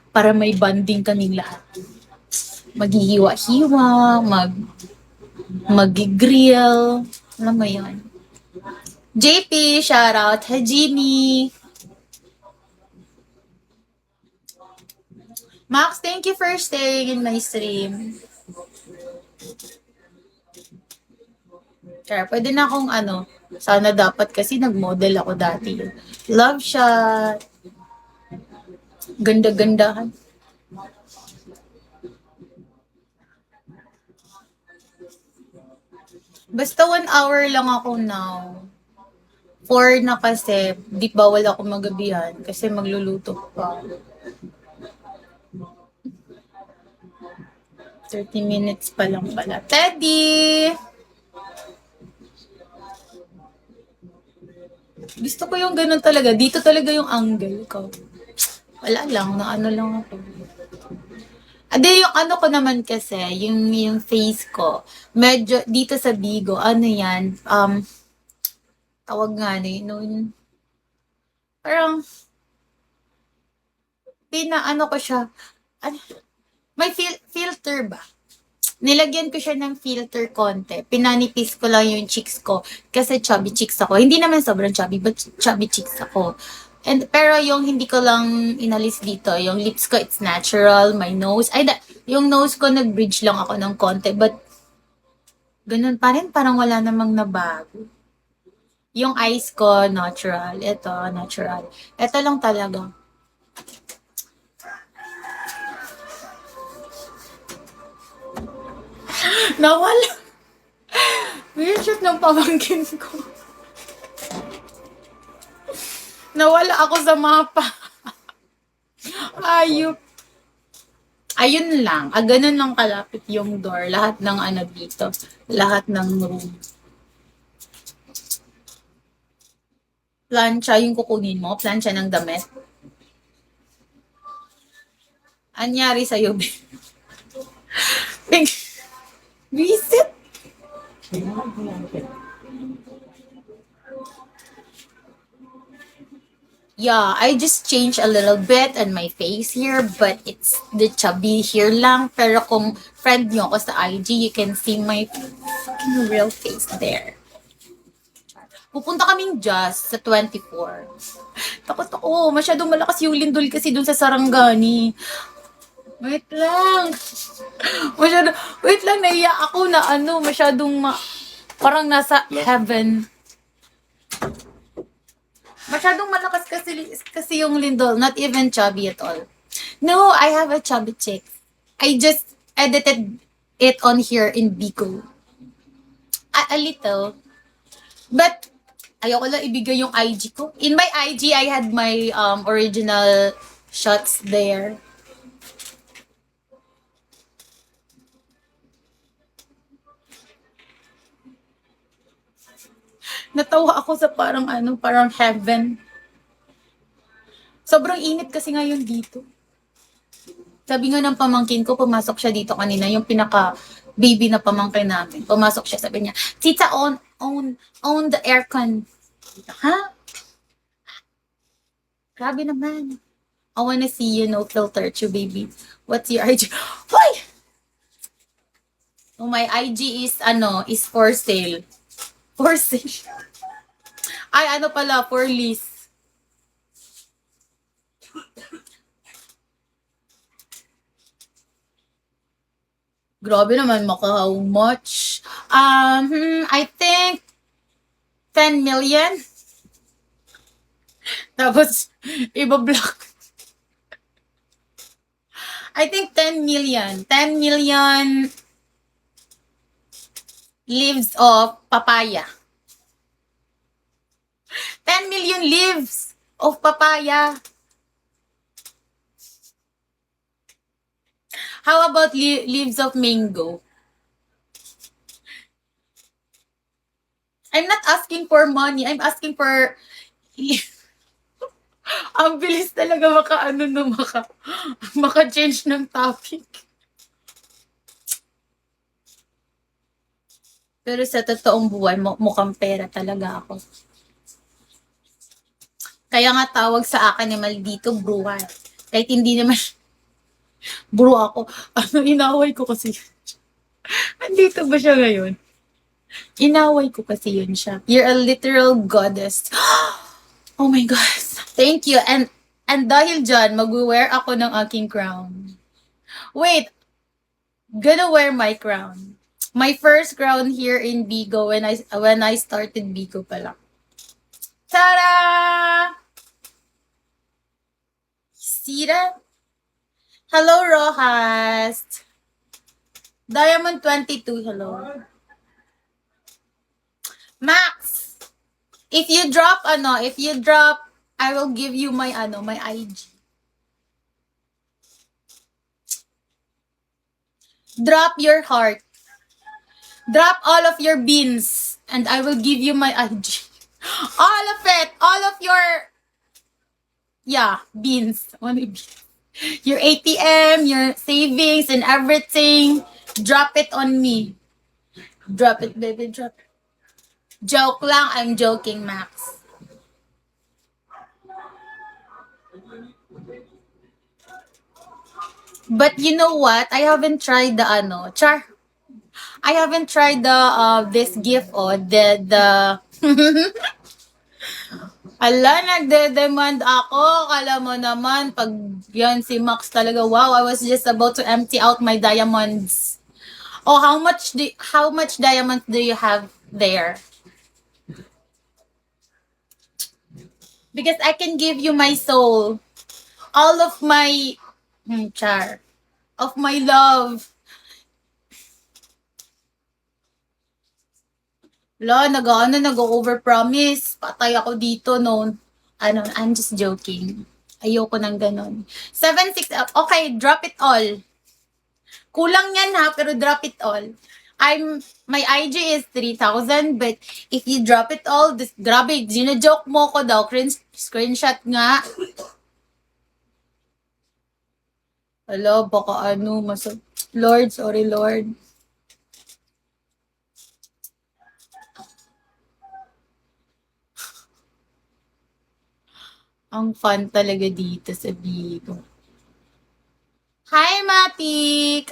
para may bonding kaming lahat. Maghihiwa-hiwa, mag-grill, alam mo yun. JP, shout out. Hajimi. Max, thank you for staying in my stream. Kaya pwede na akong sana dapat kasi nag-model ako dati. Love shot. Ganda-gandahan. Basta 1 hour lang ako now. 4 na kasi, di bawal ako magabihan kasi magluluto pa. 30 minutes pa lang pala. Teddy! Gusto ko yung ganun talaga. Dito talaga yung angle ko. Wala lang, na ano lang ako. Ade, yung ano ko naman kasi, yung face ko, medyo dito sa Bigo, ano yan, tawag nga nun, parang, pinaano ko siya, ano, may filter ba? Nilagyan ko siya ng filter konti. Pinanipis ko lang yung cheeks ko. Kasi chubby cheeks ako. Hindi naman sobrang chubby, but chubby cheeks ako. Pero yung hindi ko lang inalis dito, yung lips ko, it's natural. My nose, yung nose ko, nag-bridge lang ako ng konti. But, ganun pa rin, parang wala namang nabago. Yung eyes ko, natural. Ito, natural. Ito lang talaga. Nawala. Weird shot ng pamangkin ko. Nawala ako sa mapa. Ayup. Ayun lang. Ganun lang kalapit yung door. Lahat ng dito. Lahat ng room. Plancha yung kukunin mo. Plancha ng damit. Anyari sa'yo, visit? Yeah, I just changed a little bit on my face here, but it's the chubby here lang. Pero kung friend nyo ako sa IG, you can see my fucking real face there. Pupunta kaming Just sa 24. Takot ako. Masyadong malakas yung lindol kasi dun sa Sarangani. Wait lang. Wait lang, naiya ako na masyadong parang nasa heaven. Masyadong malakas kasi yung lindol, not even chubby at all. No, I have a chubby chick. I just edited it on here in Bigo. A little. But, ayoko lang ibigay yung IG ko. In my IG, I had my original shots there. Natawa ako sa parang heaven. Sobrang init kasi ngayon dito. Sabi nga ng pamangkin ko, pumasok siya dito kanina, yung pinaka-baby na pamangkin namin. Pumasok siya, sabi niya, Tita, on the aircon. Ha? Grabe naman. I wanna see you, no filter, to baby. What's your IG? Hoy! Oh, my IG is for sale. For sale. Ay, pala, for lease. Grabe naman, how much? I think 10 million. Tapos, iba-block. I think 10 million. 10 million leaves of papaya. 10 million leaves of papaya. How about leaves of mango? I'm not asking for money. I'm asking for... Ang bilis talaga maka-change ng topic. Pero sa totoong buhay, mukhang pera talaga ako. Kaya nga tawag sa akin ni maldito bruhan. Kahit hindi naman, buro ako. Inaway ko kasi. Andito ba siya ngayon? Inaway ko kasi yun siya. You're a literal goddess. Oh my God. Thank you. And dahil dyan, mag-wear ako ng aking crown. Wait, gonna wear my crown. My first crown here in Bigo when I started Bigo pala. Ta-da! See that? Hello, Rojas. Diamond 22, hello. Max, if you drop, I will give you my IG. Drop your heart. Drop all of your beans, and I will give you my IG. All of it, all of your, beans. Only beans. Your ATM, your savings, and everything. Drop it on me. Drop it, baby, drop it. Joke lang, I'm joking, Max. But you know what? I haven't tried the I haven't tried the this gift the ala, nagde-demand ako. Kala mo naman, pag yan si Max talaga, wow, I was just about to empty out my diamonds. Oh, how much diamonds do you have there? Because I can give you my soul. All of my char. Of my love. Nag-over-promise. Patay ako dito, no? I'm just joking. Ayoko ng ganon. 7-6 up. Okay, drop it all. Kulang yan ha, pero drop it all. My IG is 3,000, but if you drop it all, grabe, gina-joke mo ko daw. Screenshot nga. Hello, baka Lord, sorry Lord. Ang fun talaga dito sa Bigo. Hi, Matik!